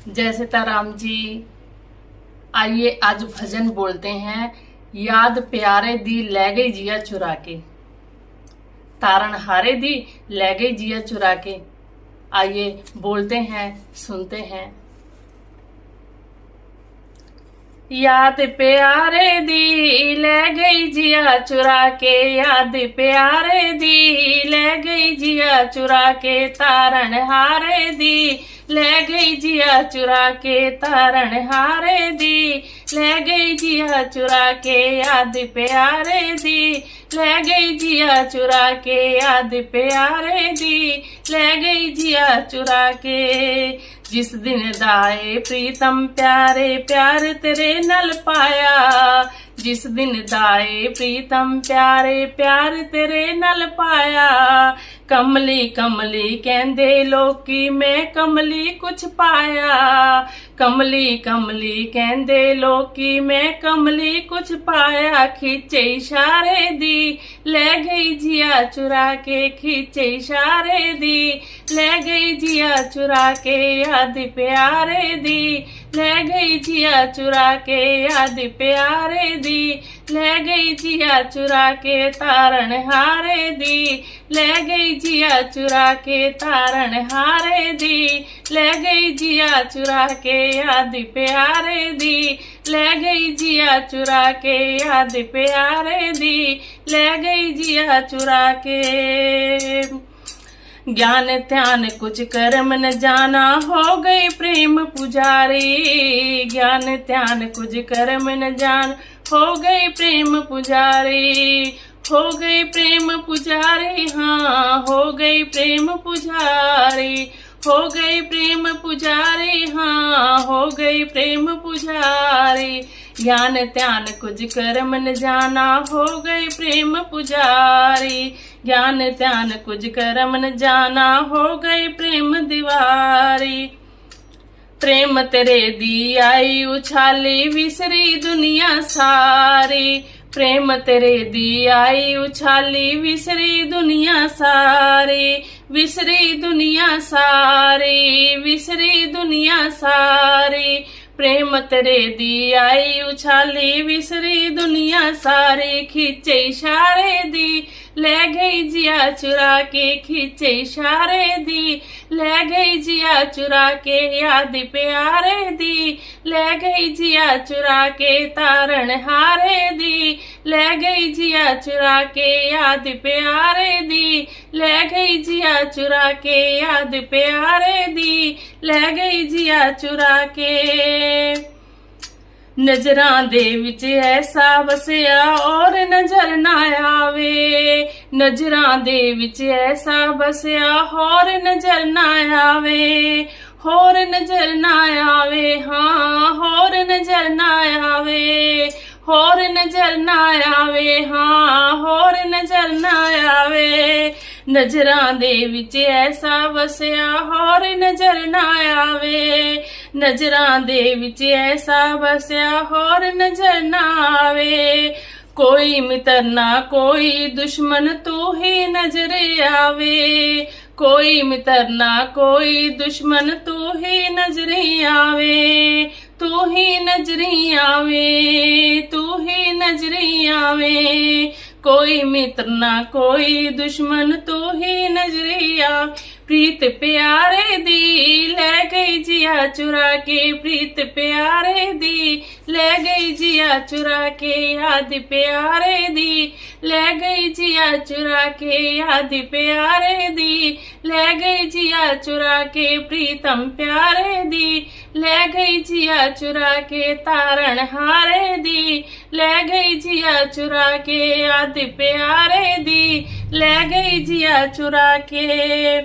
जय सीताराम जी। आइए आज भजन बोलते हैं। याद प्यारे दी ले गई जिया चुरा के, तारण हारे दी ले गई जिया चुरा के। आइए बोलते हैं, सुनते हैं। याद प्यारे दी ले गई जिया चुरा के, याद प्यारे दी ले गई जिया चुरा के, तारण हारे दी ले गई जिया चुरा के, तारण हारे दी ले गई जिया चुरा के। याद प्यारे दी ले गई जिया चुरा के, याद प्यारे दी ले गई जिया चुरा के। जिस दिन दाए प्रीतम प्यारे प्यार तेरे नल पाया, जिस दिन दाए प्रीतम प्यारे प्यार तेरे नल पाया। कमली कमली कहंदे लोकी मैं कमली कुछ पाया, कमली कमली कहंदे लोकी मैं कमली कुछ पाया। खींचे इशारे दी ले गई जिया चुरा के, खींचे इशारे दी ले गई जिया चुरा के। याद प्यारे दी ले गई जिया चुरा के, याद प्यारे दी ले गई जिया चुरा के, तारण हारे दी ले गई जिया चुरा के, तारण हारे दी ले गई जिया चुरा के। याद प्यारे दी ले गई जिया चुरा के, याद प्यारे दी ले गई जिया चुरा के। ज्ञान ध्यान कुछ कर्म न जाना हो गई प्रेम पुजारी, ज्ञान ध्यान कुछ कर्म न जान हो गई प्रेम पुजारी, हो गई प्रेम पुजारी। हाँ हो गई प्रेम पुजारी, हो गई प्रेम पुजारी। हाँ हो गई प्रेम पुजारी। ज्ञान ध्यान कुछ कर्म न जाना हो गई प्रेम पुजारी, ज्ञान ध्यान कुछ कर्म न जाना हो गई प्रेम दीवारी। प्रेम तेरे दी आई उछाली विसरी दुनिया सारी, प्रेम तेरे दी आई उछाली विसरी दुनिया सारी, विसरी दुनिया सारी, विसरी दुनिया सारी। प्रेम तेरे दी आई उछाली विसरी दुनिया सारी। खींचे इशारे दी ले गई जिया चुरा के, खींचे इशारे दी ले गई जिया चुरा के। याद प्यारे दी ले गई जिया चुरा के, तारण हारे दी ले गई जिया चुरा के। याद प्यारे दी ले गई जिया चुरा के, याद प्यारे दी ले गई जिया चुरा के। नजरां दे विच ऐसा वसिया और नजर ना आवे, नजरां दे विच ऐसा वसिया और नजर ना आवे, होर नजर ना आवे। हाँ होर नजर ना आवे, होर नजर ना आवे। हाँ होर नजर ना आवे। नजरां दे विच ऐसा वसिया होर नजर ना आवे, नजरां दे विच ऐसा वसिया होर नजर ना आवे। कोई मित्र ना कोई दुश्मन तू ही नजरे आवे, कोई मित्र ना कोई दुश्मन तू ही नजरे आवे, तू ही नजरे आवे, तू ही नजरे आवे। कोई मित्र ना कोई दुश्मन तू ही नजरे आवे। प्रीत प्यारे दी ले गई जिया चुरा के, प्रीत प्यारे दी ले गई जिया चुरा के। याद प्यारे दी ले गई जिया चुरा के, याद प्यारे दी ले गई जिया चुरा के। प्रीतम प्यारे दी ले गई जिया चुरा के, तारण हारे दी ले गई जिया चुरा के। याद प्यारे दी ले गई जिया चुरा के।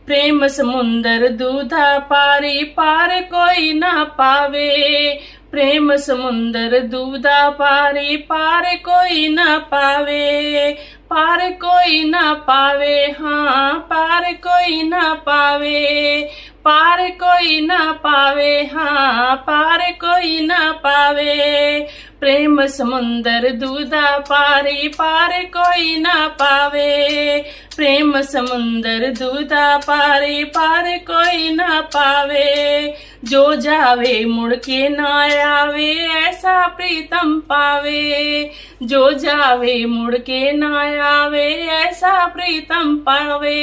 प्रेम समुंदर दूधा पारी पार कोई ना पावे, प्रेम समुंदर दूधा पारी पार कोई ना पावे, पार कोई ना पावे। हाँ पार कोई ना पावे, पार कोई ना पावे। हाँ पार कोई ना पावे। प्रेम समुंदर दूधा पारी पार कोई ना पावे, प्रेम समुंदर दूधा पारी पार कोई ना पावे। जो जावे मुड़ के ना आवे, ऐसा प्रीतम पावे। जो जावे मुड़ के ना आवे, ऐसा प्रीतम पावे।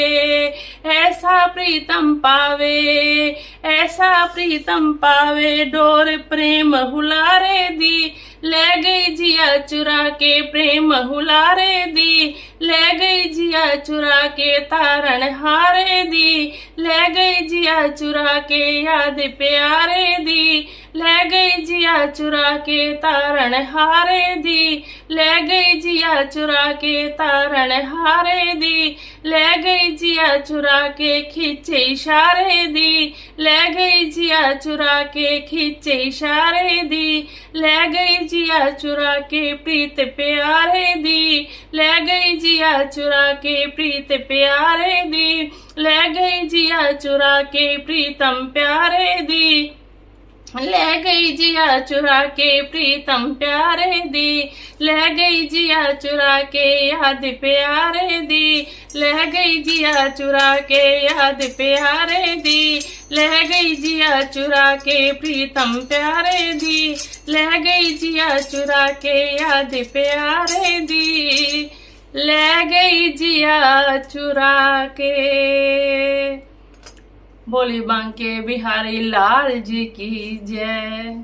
ऐसा प्रीतम पावे, ऐसा प्रीतम पावे। डोर प्रेम हुलारे दी, ले गई जिया चुरा के। प्रेम हुलारे दी, ले गई जिया चुरा के। तारण हारे दी, ले गई जिया चुरा के। याद प्यारे दी, ले गई जिया चुरा के। तारण हारे दी, ले गई जिया चुरा के। तारण हारे दी, ले गई जिया चुरा के। खींचे इशारे दी, ले गई जिया चुरा के। खींचे इशारे दी, ले गई जिया चुरा के। प्रीत प्यारे दी, ले गई जिया चुरा के। प्रीत प्यारे दी, ले गई जिया चुरा के। प्रीतम प्यारे दी, ले गई जिया चुरा के। प्रीतम प्यारे दी, ले गई जिया चुरा के। याद प्यारे दी, ले गई जिया चुरा के। याद प्यारे दी, ले गई जिया चुरा के। प्रीतम प्यारे दी, ले गई जिया चुरा के। याद प्यारे दी, ले गई जिया चुरा के। बोली बांके बिहारी लाल जी की जय।